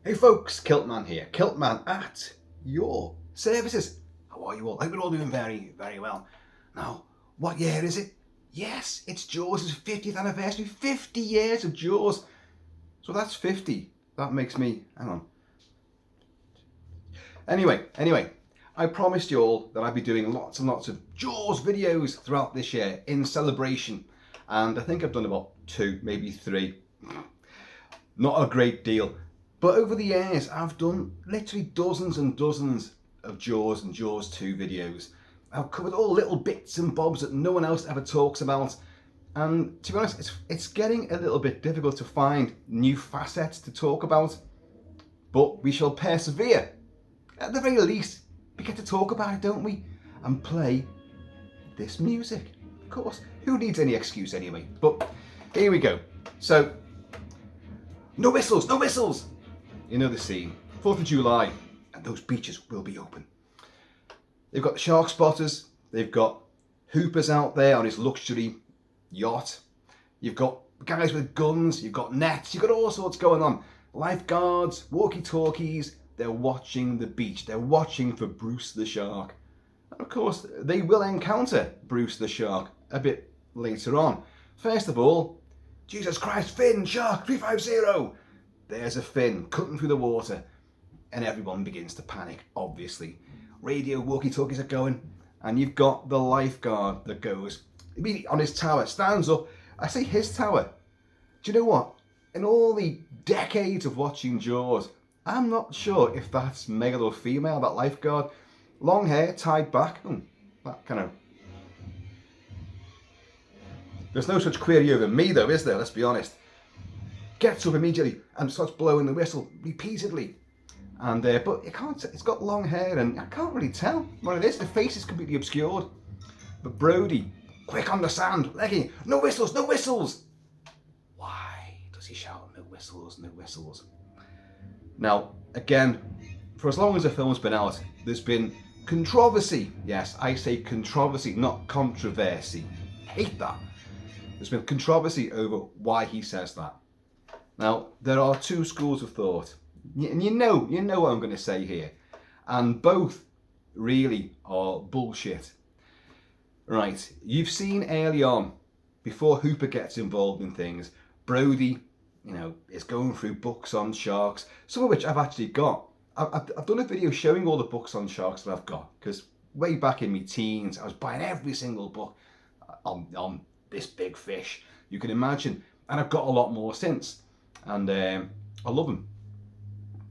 Hey folks, KILT-MAN here. KILT-MAN at your services. How are you all? I hope you're all doing very, very well. Now, what year is it? Yes, it's Jaws' 50th anniversary. 50 years of Jaws. So that's 50. That makes me, hang on. Anyway, I promised you all that I'd be doing lots and lots of Jaws videos throughout this year in celebration. And I think I've done about 2, maybe 3. Not a great deal. But over the years, I've done literally dozens and dozens of Jaws and Jaws 2 videos. I've covered all little bits and bobs that no one else ever talks about. And to be honest, it's getting a little bit difficult to find new facets to talk about. But we shall persevere. At the very least, we get to talk about it, don't we? And play this music. Of course, who needs any excuse anyway? But here we go. So, no whistles, no whistles! You know the scene. 4th of July, and those beaches will be open. They've got the shark spotters, they've got Hoopers out there on his luxury yacht. You've got guys with guns, you've got nets, you've got all sorts going on. Lifeguards, walkie-talkies, they're watching the beach. They're watching for Bruce the shark. And of course, they will encounter Bruce the shark a bit later on. First of all, Jesus Christ, fin, shark, 350! There's a fin cutting through the water, and everyone begins to panic, obviously. Radio walkie-talkies are going, and you've got the lifeguard that goes immediately on his tower, stands up. I say his tower. Do you know what? In all the decades of watching Jaws, I'm not sure if that's male or female, that lifeguard. Long hair, tied back. That kind of... There's no such query over me though, is there? Let's be honest. Gets up immediately and starts blowing the whistle repeatedly. And but you can't. It's got long hair, and I can't really tell what it is. The face is completely obscured. But Brody, quick on the sand, legging, no whistles, no whistles. Why does he shout no whistles, no whistles? Now, again, for as long as the film's been out, there's been controversy. Yes, I say controversy, not controversy. Hate that. There's been controversy over why he says that. Now, there are 2 schools of thought, and you know what I'm going to say here, and both really are bullshit. Right, you've seen early on, before Hooper gets involved in things, Brody, is going through books on sharks, some of which I've actually got. I've done a video showing all the books on sharks that I've got, because way back in my teens, I was buying every single book on this big fish, you can imagine, and I've got a lot more since. And I love them.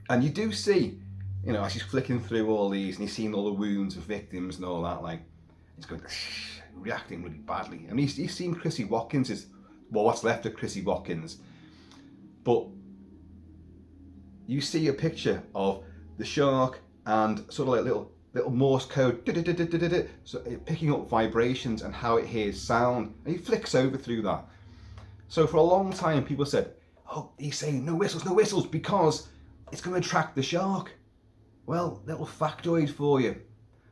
And you do see, as he's flicking through all these and he's seeing all the wounds of victims and all that, like, he's going, reacting really badly. I mean, he's seen Chrissy Watkins, what's left of Chrissy Watkins. But you see a picture of the shark and sort of like little Morse code, so picking up vibrations and how it hears sound. And he flicks over through that. So for a long time, people said, oh, he's saying no whistles because it's going to attract the shark. Well, little factoid for you.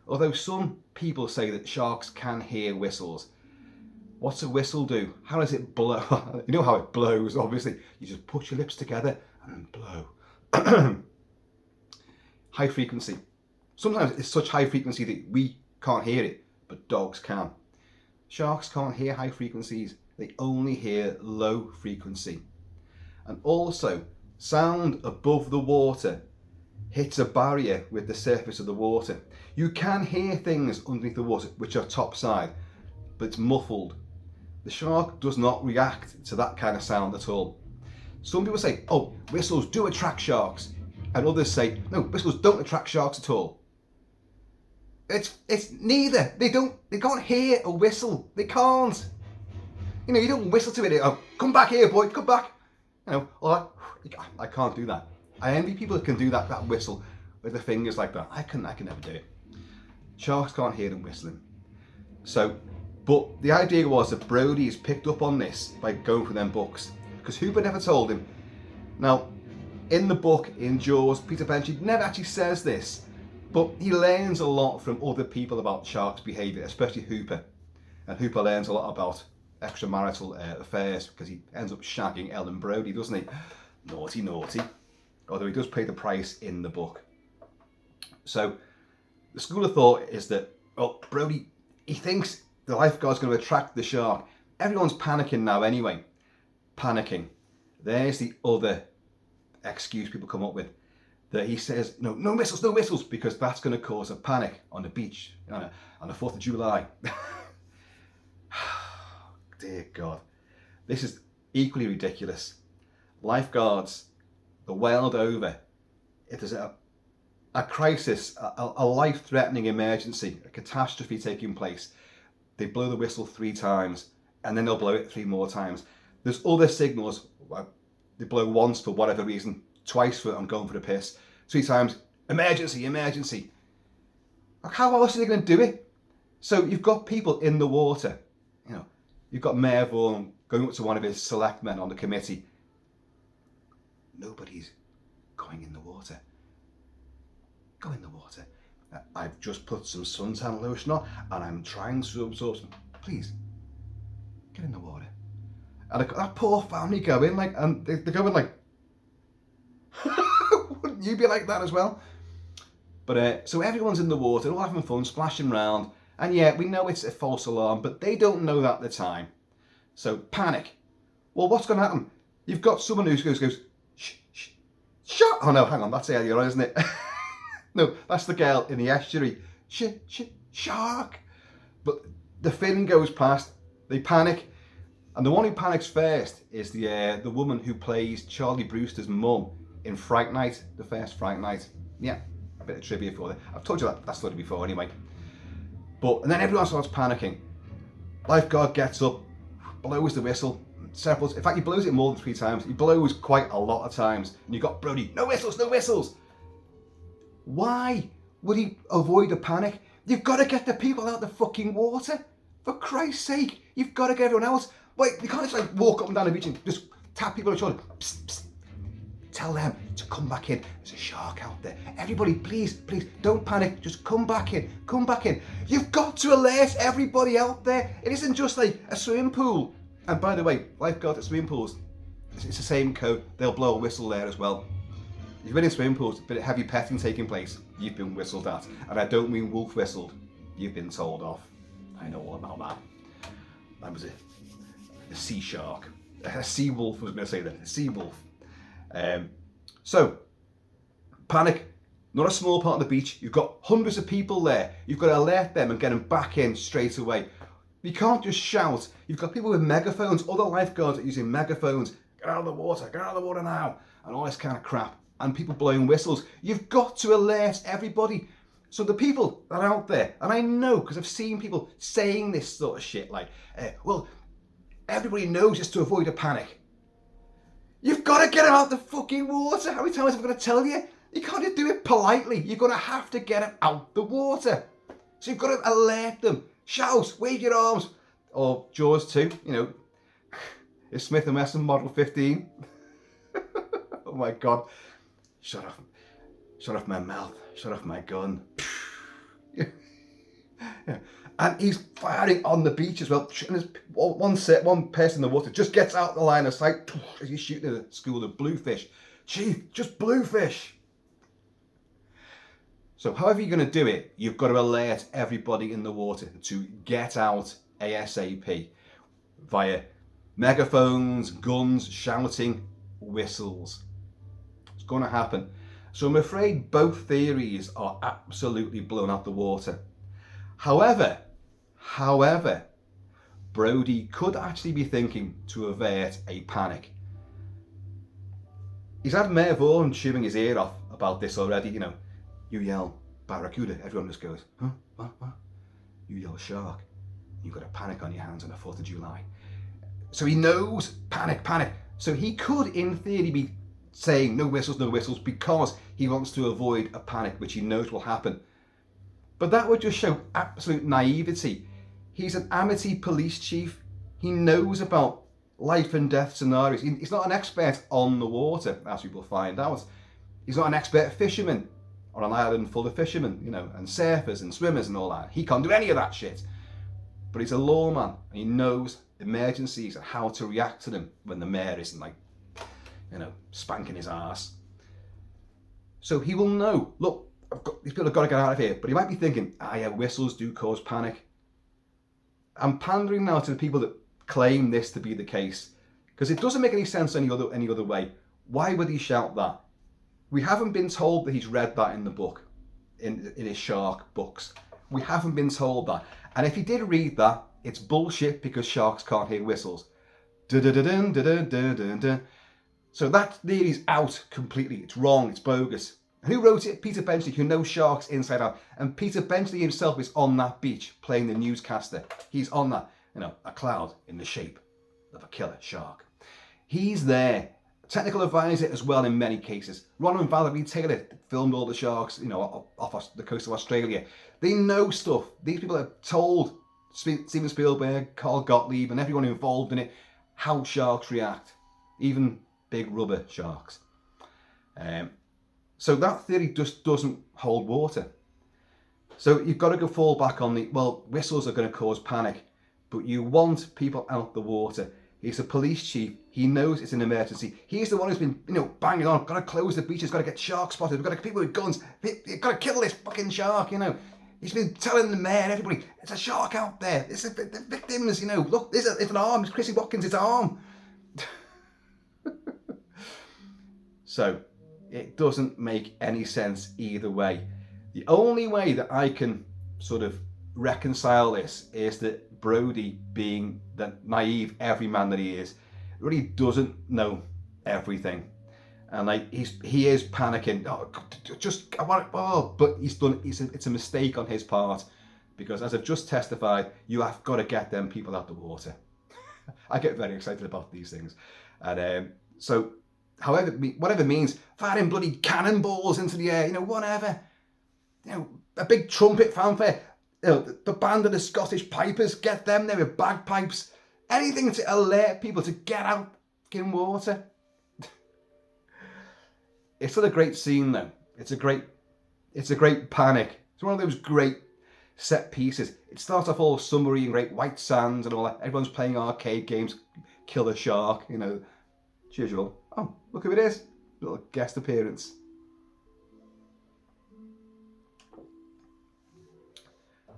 Although some people say that sharks can hear whistles. What's a whistle do? How does it blow? You know how it blows, obviously. You just put your lips together and blow. High frequency. Sometimes it's such high frequency that we can't hear it, but dogs can. Sharks can't hear high frequencies. They only hear low frequency. And also, sound above the water hits a barrier with the surface of the water. You can hear things underneath the water which are topside, but it's muffled. The shark does not react to that kind of sound at all. Some people say, oh, whistles do attract sharks. And others say, no, whistles don't attract sharks at all. It's neither. They can't hear a whistle. They can't. You don't whistle to it. Oh, come back here, boy, come back. I can't do that. I envy people that can do that whistle with their fingers like that. I can never do it. Sharks can't hear them whistling. So, but the idea was that Brody has picked up on this by going through them books, because Hooper never told him. Now, in the book, in Jaws, Peter Benchley never actually says this, but he learns a lot from other people about sharks' behaviour, especially Hooper. And Hooper learns a lot about extramarital affairs because he ends up shagging Ellen Brody, doesn't he? Naughty, naughty. although he does pay the price in the book. So the school of thought is that, well, Brody, he thinks the lifeguard's going to attract the shark. Everyone's panicking now anyway. Panicking. There's the other excuse people come up with. That he says, no whistles, because that's going to cause a panic on the beach on the 4th of July. Dear God. This is equally ridiculous. Lifeguards, the world over, if there's a crisis, a life-threatening emergency, a catastrophe taking place, they blow the whistle 3 times and then they'll blow it 3 more times. There's other signals. They blow once for whatever reason, twice for I'm going for the piss, 3 times, emergency. How else are they going to do it? So you've got people in the water. You know, you've got Mayor Vaughan going up to one of his selectmen on the committee. Nobody's going in the water. Go in the water. I've just put some suntan lotion on and I'm trying to absorb some. Please, get in the water. And that poor family go in like, and they're going like, wouldn't you be like that as well? But so everyone's in the water, all having fun, splashing around. And yeah, we know it's a false alarm, but they don't know that at the time. So panic. Well, what's going to happen? You've got someone who goes, shh. Oh no, hang on, that's earlier on, isn't it? No, that's the girl in the estuary. Shark. But the fin goes past, they panic. And the one who panics first is the woman who plays Charlie Brewster's mum in Fright Night, the first Fright Night. Yeah, a bit of trivia for you. I've told you that story before anyway. And then everyone starts panicking. Lifeguard gets up, blows the whistle. In fact, he blows it more than 3 times. He blows quite a lot of times. And you've got Brody, no whistles. Why would he avoid a panic? You've got to get the people out the fucking water. For Christ's sake, you've got to get everyone else. Wait, you can't just like walk up and down the beach and just tap people on the shoulder. Psst, psst. Tell them to come back in. There's a shark out there. Everybody, please, don't panic. Just come back in. You've got to alert everybody out there. It isn't just like a swimming pool. And by the way, lifeguards at swimming pools, it's the same code. They'll blow a whistle there as well. If you've been in swimming pools, a bit of heavy petting taking place, you've been whistled at. And I don't mean wolf whistled. You've been told off. I know all about that. That was a sea shark. A sea wolf, I was going to say that. A sea wolf. So, panic. Not a small part of the beach. You've got hundreds of people there. You've got to alert them and get them back in straight away. You can't just shout. You've got people with megaphones. Other lifeguards are using megaphones. Get out of the water now. And all this kind of crap. And people blowing whistles. You've got to alert everybody. So the people that are out there, and I know because I've seen people saying this sort of shit like, well, everybody knows just to avoid a panic. You've got to get them out the fucking water. How many times am I going to tell you? You can't just do it politely. You're going to have to get them out the water. So you've got to alert them. Shout, wave your arms. Or Jaws 2, you know, it's Smith & Wesson Model 15. Oh my God. Shut off my mouth. Shut off my gun. Yeah. And he's firing on the beach as well. And there's one person in the water just gets out the line of sight as he's shooting at a school of bluefish. Chief, just bluefish. So however you're going to do it, you've got to alert everybody in the water to get out ASAP via megaphones, guns, shouting, whistles. It's going to happen. So I'm afraid both theories are absolutely blown out the water. However, Brody could actually be thinking to avert a panic. He's had Mayor Vaughan chewing his ear off about this already, you know. You yell barracuda, everyone just goes, huh? What? You yell shark, you've got a panic on your hands on the 4th of July. So he knows, panic. So he could, in theory, be saying no whistles because he wants to avoid a panic, which he knows will happen. But that would just show absolute naivety. He's an amateur police chief. He knows about life and death scenarios. He's not an expert on the water, as we will find out. He's not an expert fisherman on an island full of fishermen, you know, and surfers and swimmers and all that. He can't do any of that shit. But he's a lawman and he knows emergencies and how to react to them when the mayor isn't like, you know, spanking his ass. So he will know, look, these people have got to get out of here. But he might be thinking, yeah, whistles do cause panic. I'm pandering now to the people that claim this to be the case, because it doesn't make any sense any other way. Why would he shout that? We haven't been told that he's read that in the book, in his shark books. We haven't been told that. And if he did read that, it's bullshit, because sharks can't hear whistles. Da-da-da-dun, da-da-da-dun-dun. So that theory's out completely. It's wrong. It's bogus. And who wrote it? Peter Benchley, who knows sharks inside out. And Peter Benchley himself is on that beach playing the newscaster. He's on that, a cloud in the shape of a killer shark. He's there. Technical advisor as well in many cases. Ron and Valerie Taylor filmed all the sharks, off the coast of Australia. They know stuff. These people have told Steven Spielberg, Carl Gottlieb, and everyone involved in it how sharks react, even big rubber sharks. So that theory just doesn't hold water. So you've got to fall back on whistles are going to cause panic, but you want people out the water. He's a police chief. He knows it's an emergency. He's the one who's been, banging on. Got to close the beaches. Got to get sharks spotted. We've got to get people with guns. You've got to kill this fucking shark. He's been telling the mayor and everybody, it's a shark out there. It's the victims. Look, it's an arm. It's Chrissy Watkins' arm. So it doesn't make any sense either way. The only way that I can sort of reconcile this is that Brody, being the naive everyman that he is, really doesn't know everything, and he is panicking. But he's done. It's a mistake on his part, because as I've just testified, you have got to get them people out the water. I get very excited about these things, and so whatever means, firing bloody cannonballs into the air, whatever, a big trumpet fanfare. The band of the Scottish Pipers, get them there with bagpipes. Anything to alert people to get out in water. It's not a great scene though. It's a great panic. It's one of those great set pieces. It starts off all summery and great white sands and all that. Everyone's playing arcade games, kill a shark, as usual. Oh, look who it is. Little guest appearance.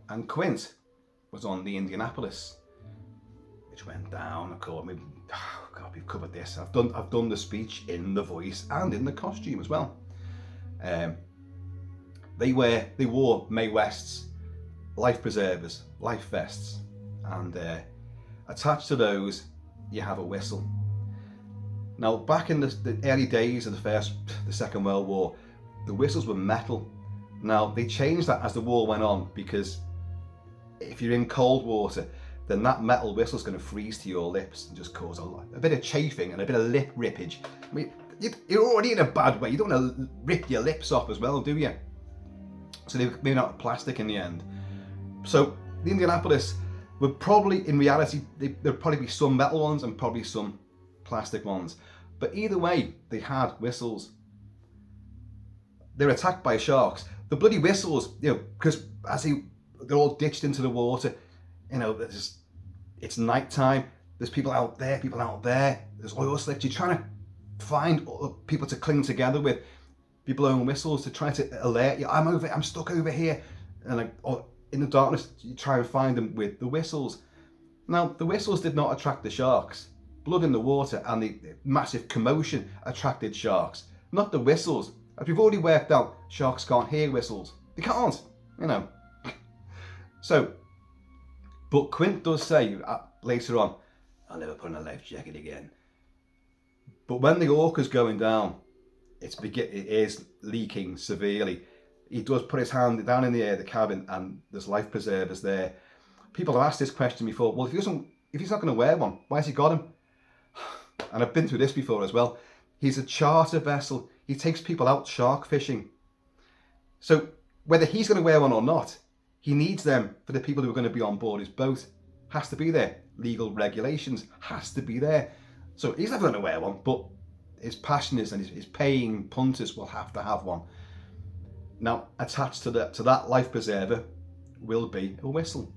And Quint was on the Indianapolis, which went down. Of course, we've covered this. I've done the speech in the voice and in the costume as well. They wore Mae West's life preservers, life vests, and attached to those you have a whistle. Now, back in the early days of the Second World War, the whistles were metal. Now they changed that as the war went on, because if you're in cold water, then that metal whistle is going to freeze to your lips and just cause a bit of chafing and a bit of lip rippage. I mean, you're already in a bad way. You don't want to rip your lips off as well, do you? So they made out of plastic in the end. So the Indianapolis would probably, in reality, there'd probably be some metal ones and probably some plastic ones. But either way, they had whistles. They're attacked by sharks. The bloody whistles, because they're all ditched into the water. It's nighttime. There's people out there. There's oil slicks. You're trying to find people to cling together with. Be blowing whistles to try to alert you. I'm stuck over here, and in the darkness, you try and find them with the whistles. Now, the whistles did not attract the sharks. Blood in the water and the massive commotion attracted sharks, not the whistles. As we've already worked out, sharks can't hear whistles. They can't, So, but Quint does say later on, I'll never put on a life jacket again. But when the orca's going down, it is leaking severely. He does put his hand down in the cabin, and there's life preservers there. People have asked this question before. Well, if he's not going to wear one, why has he got him? And I've been through this before as well. He's a charter vessel. He takes people out shark fishing. So whether he's going to wear one or not, he needs them for the people who are going to be on board his boat. Has to be there. Legal regulations has to be there. So he's never going to wear one, but his passengers and his paying punters will have to have one. Now, attached to that life preserver will be a whistle.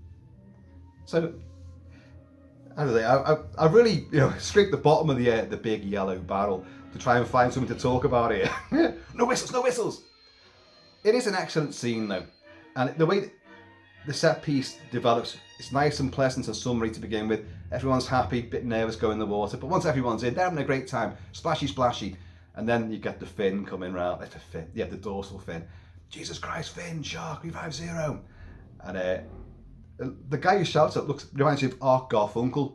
So I don't know, I really, scraped the bottom of the big yellow barrel to try and find something to talk about here. No whistles, no whistles. It is an excellent scene though, and the way the set piece develops, it's nice and pleasant and summery to begin with. Everyone's happy, bit nervous going in the water, but once everyone's in, they're having a great time, splashy, splashy, and then you get the fin coming round. The fin, yeah, the dorsal fin. Jesus Christ, fin, shark, revive zero, and the guy who shouts it reminds me of Art Garfunkel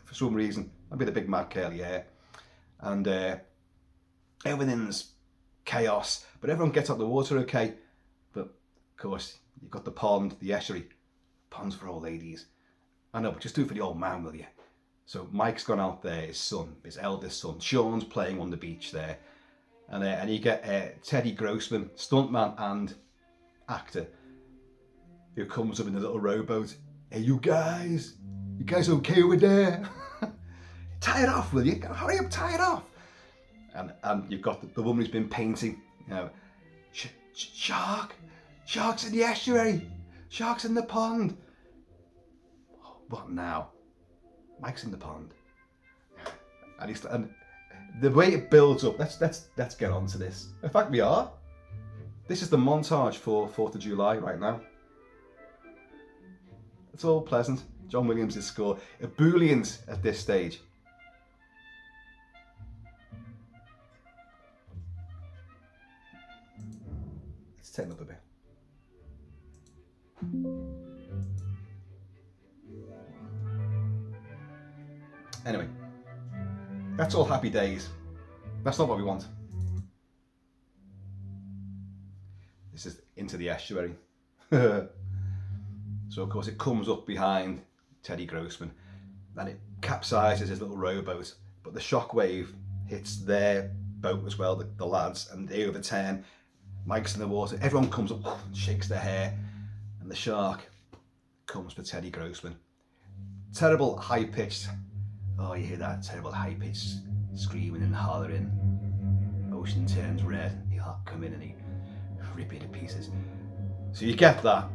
for some reason. Maybe the big mad curly hair, and everything's chaos, but everyone gets out the water okay. But of course, you've got the pond, the estuary. Ponds for old ladies. I know, but just do it for the old man, will you? So Mike's gone out there, his son, his eldest son. Sean's playing on the beach there. And you get Teddy Grossman, stuntman and actor, who comes up in a little rowboat. Hey, you guys okay over there? Tie it off, will you? Hurry up, tie it off. And you've got the woman who's been painting, sharks in the estuary, sharks in the pond. What now? Mike's in the pond, and the way it builds up. Let's get on to this. In fact, we are. This is the montage for 4th of July right now. It's all pleasant. John Williams' score. Ebullience at this stage. Let's turn up a bit. Anyway, that's all happy days. That's not what we want. This is into the estuary. So of course it comes up behind Teddy Grossman and it capsizes his little rowboat, but the shockwave hits their boat as well, the lads, and they overturn. Mike's in the water, everyone comes up and shakes their hair, and the shark comes for Teddy Grossman. Terrible high-pitched, oh, you hear that terrible high-pitched screaming and hollering. Ocean turns red, he'll come in and he rip it to pieces. So you get that.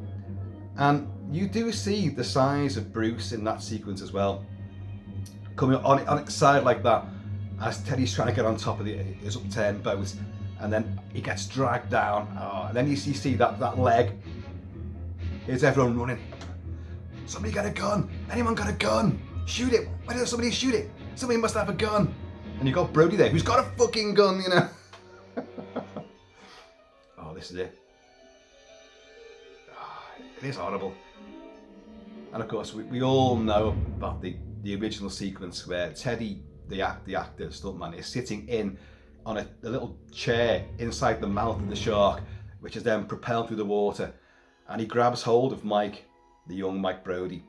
And you do see the size of Bruce in that sequence as well. Coming on its side like that, as Teddy's trying to get on top of his upturned boat, and then he gets dragged down. Oh, and then you see that leg. Here's everyone running. Somebody got a gun. Anyone got a gun? Shoot it. Why doesn't somebody shoot it? Somebody must have a gun. And you got Brody there, who's got a fucking gun, Oh, this is it. Oh, it is horrible. And of course, we all know about the original sequence where Teddy, the actor, stuntman, is sitting on a little chair inside the mouth of the shark, which is then propelled through the water. And he grabs hold of Mike, the young Mike Brody,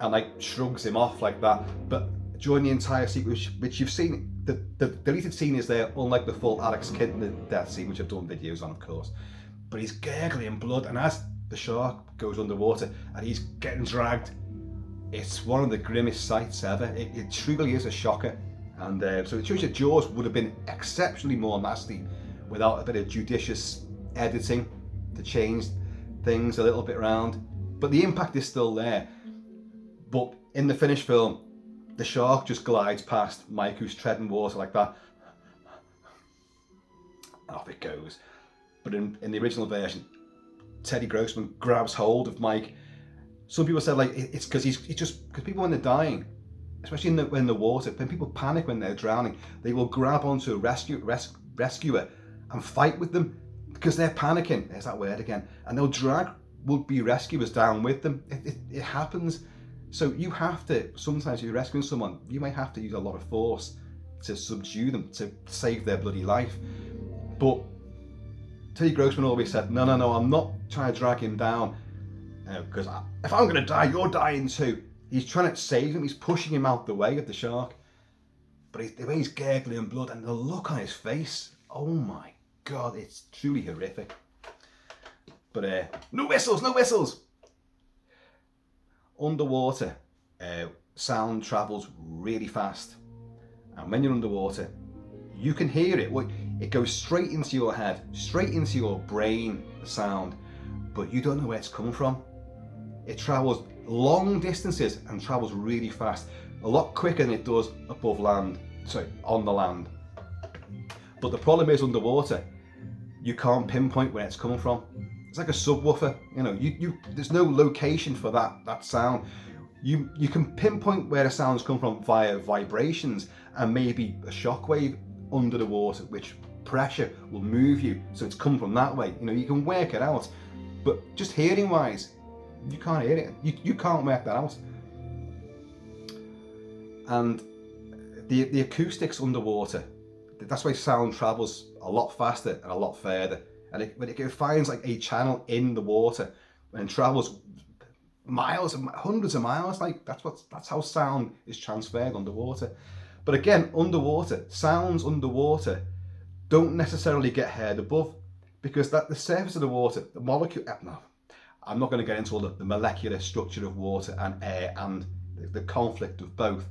and shrugs him off like that. But during the entire sequence, which you've seen, the deleted scene is there, unlike the full Alex Kitten death scene, which I've done videos on, of course. But he's gurgling blood, and as the shark goes underwater and he's getting dragged, it's one of the grimmest sights ever. It truly is a shocker. And so it shows that Jaws would have been exceptionally more nasty without a bit of judicious editing to change things a little bit around. But the impact is still there. But in the finished film, the shark just glides past Mike, who's treading water like that. Off it goes. But in the original version, Teddy Grossman grabs hold of Mike. Some people said it's because because people, when they're dying, especially in the water, when people panic when they're drowning, they will grab onto a rescuer and fight with them because they're panicking. There's that word again. And they'll drag would-be rescuers down with them. It happens. So you have to, sometimes if you're rescuing someone, you may have to use a lot of force to subdue them, to save their bloody life. But Teddy Grossman always said, no, I'm not trying to drag him down, because if I'm going to die, you're dying too. He's trying to save him, he's pushing him out the way of the shark. But the way he's gurgling blood and the look on his face, oh my God, it's truly horrific. But no whistles! Underwater, sound travels really fast. And when you're underwater, you can hear it. It goes straight into your head, straight into your brain, the sound. But you don't know where it's coming from. It travels long distances and travels really fast, a lot quicker than it does above land, sorry, on the land. But the problem is underwater, you can't pinpoint where it's coming from. It's like a subwoofer, you know, there's no location for that sound. You can pinpoint where the sounds come from via vibrations and maybe a shockwave under the water, which pressure will move you, so it's come from that way. You know, you can work it out, but just hearing wise, you can't hear it. You can't work that out. And the acoustics underwater, that's why sound travels a lot faster and a lot further. And when it finds like a channel in the water and travels miles and hundreds of miles, like that's how sound is transferred underwater. But again, underwater, sounds underwater don't necessarily get heard above, because the surface of the water, the molecule, no, I'm not going to get into all the molecular structure of water and air and the conflict of both.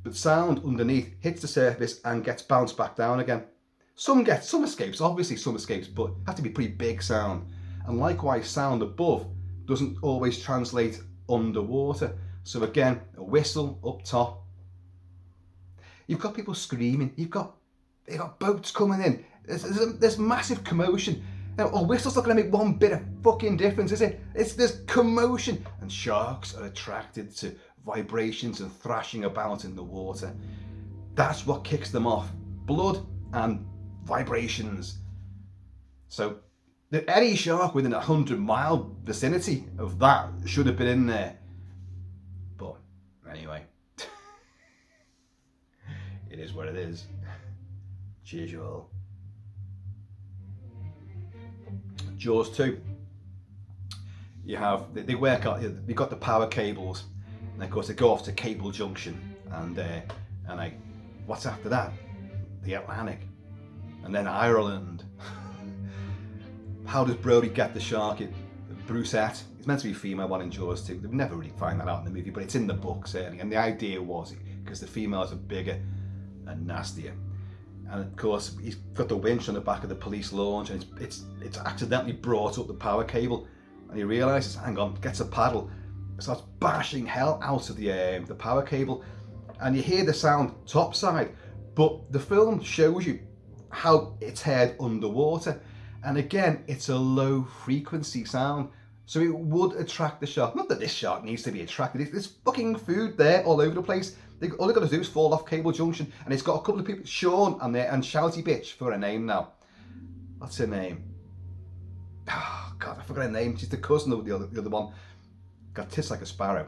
But sound underneath hits the surface and gets bounced back down again. Some escapes, obviously some escapes, but it has to be pretty big sound. And likewise, sound above doesn't always translate underwater. So again, a whistle up top. You've got people screaming. You've got boats coming in. There's massive commotion. Now, a whistle's not going to make one bit of fucking difference, is it? There's commotion, and sharks are attracted to vibrations and thrashing about in the water. That's what kicks them off. Blood and vibrations. So any shark within 100-mile vicinity of that should have been in there. But anyway, it is what it is. Cheers, you all. Jaws 2. You have, they work out, you've got the power cables, and of course they go off to Cable Junction, and what's after that? The Atlantic, and then Ireland. How does Brody get the shark? Brusette, it's meant to be a female one in Jaws 2. They've never really found that out in the movie, but it's in the book certainly, and the idea was because the females are bigger and nastier. And of course, he's got the winch on the back of the police launch, and it's accidentally brought up the power cable, and he realises, hang on, gets a paddle, starts bashing hell out of the power cable, and you hear the sound topside, but the film shows you how it's heard underwater, and again, it's a low frequency sound, so it would attract the shark. Not that this shark needs to be attracted, there's fucking food there all over the place. All they've got to do is fall off Cable Junction, and it's got a couple of people, Sean and Shouty Bitch, for a name now. What's her name? Oh God, I forgot her name. She's the cousin of the other one. Got tits like a sparrow.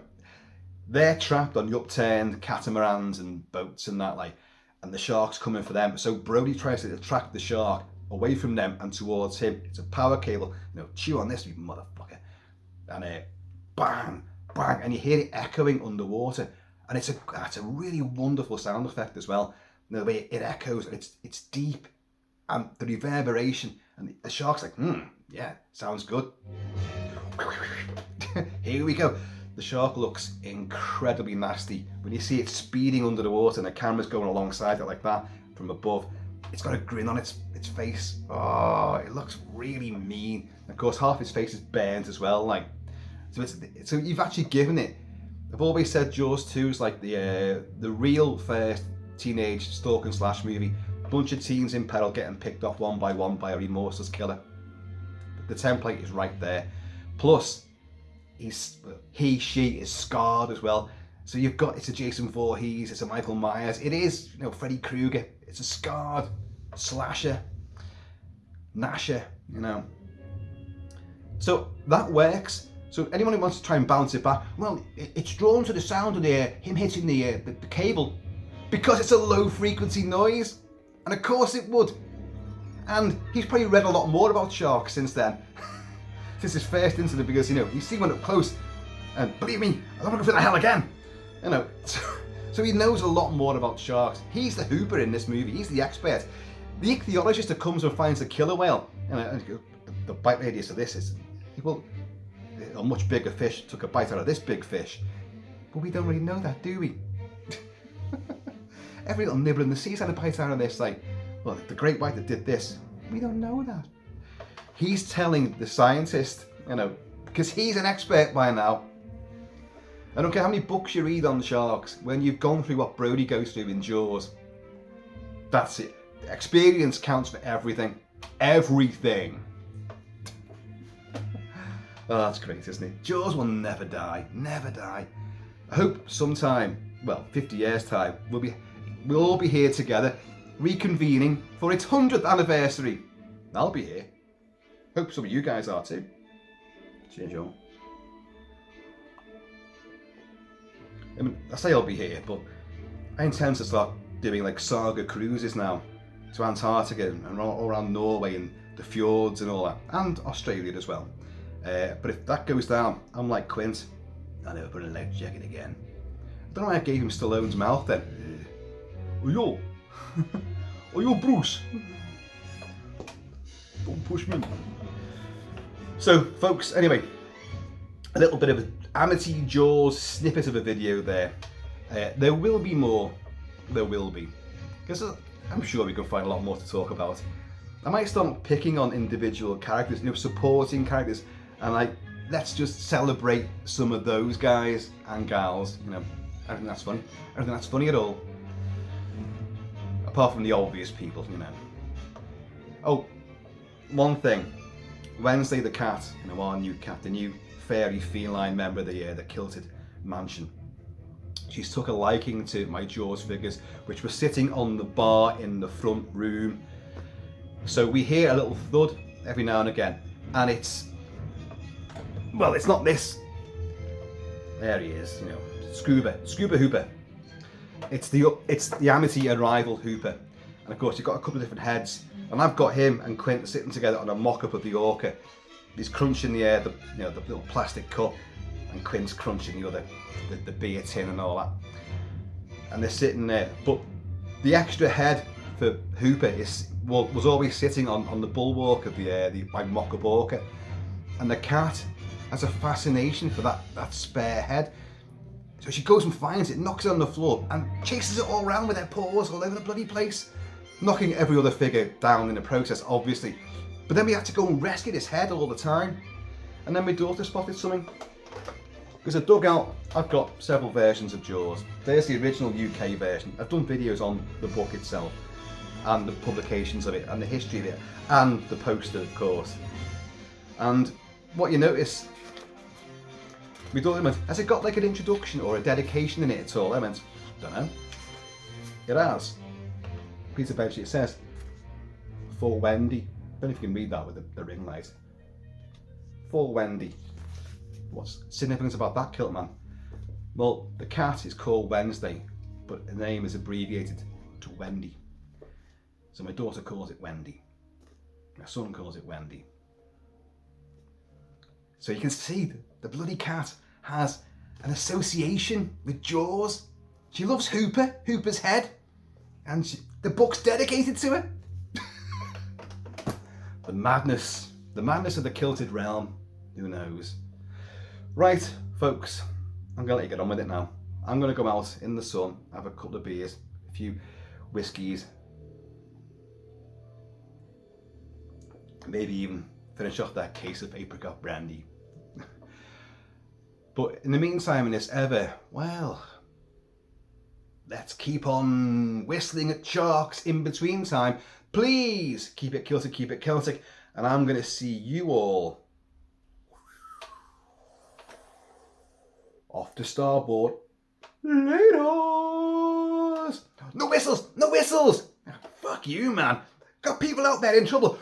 They're trapped on the upturned catamarans and boats and that, like, and the shark's coming for them. So Brody tries to attract the shark away from them and towards him. It's a power cable. You know, chew on this, you motherfucker. And bang, bang, and you hear it echoing underwater. And it's a really wonderful sound effect as well. You know, the way it echoes, and it's deep, and the reverberation, and the shark's like, yeah, sounds good. Here we go. The shark looks incredibly nasty. When you see it speeding under the water and the camera's going alongside it like that from above, it's got a grin on its face. Oh, it looks really mean. Of course, half his face is burnt as well. Like, so you've actually given it. I've always said Jaws 2 is like the real first teenage stalk and slash movie. Bunch of teens in peril getting picked off one by one by a remorseless killer. The template is right there. Plus, she is scarred as well. So you've got, it's a Jason Voorhees, it's a Michael Myers, it is, you know, Freddy Krueger. It's a scarred slasher, Nasher, you know. So that works. So anyone who wants to try and bounce it back, well, it's drawn to the sound of him hitting the cable because it's a low frequency noise. And of course it would. And he's probably read a lot more about sharks since then. Since his first incident, because, you know, he's seen one up close. And believe me, I'm not going to fit the hell again. You know, so he knows a lot more about sharks. He's the hooper in this movie. He's the expert. The ichthyologist that comes and finds the killer whale. And the bite radius of this is, well, a much bigger fish took a bite out of this big fish. But we don't really know that, do we? Every little nibble in the sea's had a bite out of this, like, well, the great white that did this. We don't know that. He's telling the scientist, you know, because he's an expert by now. I don't care how many books you read on sharks, when you've gone through what Brody goes through in Jaws, that's it. Experience counts for everything. Everything. Oh, that's great, isn't it? Jaws will never die. Never die. I hope sometime, well, 50 years time, we'll all be here together, reconvening for its 100th anniversary. I'll be here. Hope some of you guys are too. Cheers, y'all. I mean, I say I'll be here, but I intend to start doing like saga cruises now to Antarctica and all around Norway and the fjords and all that, and Australia as well. But if that goes down, I'm like Quint. I never put a life jacket again. I don't know why I gave him Stallone's mouth then. Oh yo, oh yo, Bruce. Don't push me. So, folks, anyway, a little bit of an Amity Jaws snippet of a video there. There will be more. There will be, because I'm sure we can find a lot more to talk about. I might start picking on individual characters, supporting characters, and like, let's just celebrate some of those guys and gals. Everything that's funny, everything that's funny at all, apart from the obvious people. Oh, one thing. Wednesday the cat, our new cat, the new fairy feline member of the Kilted mansion. She's took a liking to my Jaws figures, which were sitting on the bar in the front room. So we hear a little thud every now and again, and it's not this. There he is, Scuba Hooper. It's the Amity Arrival Hooper, and of course you've got a couple of different heads, and I've got him and Quint sitting together on a mock-up of the orca. He's crunching the air, the little plastic cup, and Quint's crunching the beer tin and all that. And they're sitting there, but the extra head for Hooper was always sitting on the bulwark of my mock-up orca, and the cat has a fascination for that spare head. So she goes and finds it, knocks it on the floor, and chases it all around with her paws all over the bloody place, knocking every other figure down in the process, obviously. But then we had to go and rescue this head all the time. And then my daughter spotted something. Because I dug out, I've got several versions of Jaws. There's the original UK version. I've done videos on the book itself, and the publications of it, and the history of it, and the poster, of course. And what you notice, we thought, has it got like an introduction or a dedication in it at all? I went, don't know. It has. Piece of bedsheet, it says, for Wendy. I don't know if you can read that with the ring light. For Wendy. What's significant about that, KILT-MAN? Well, the cat is called Wednesday, but the name is abbreviated to Wendy. So my daughter calls it Wendy. My son calls it Wendy. So you can see the bloody cat has an association with Jaws. She loves Hooper's head, and the book's dedicated to her. The madness of the Kilted realm, who knows? Right, folks, I'm gonna let you get on with it now. I'm gonna go out in the sun, have a couple of beers, a few whiskies, maybe even finish off that case of apricot brandy. But in the meantime, in this let's keep on whistling at sharks in between time. Please keep it Celtic, and I'm going to see you all off to starboard. Later. No whistles! No whistles! Fuck you, man. Got people out there in trouble.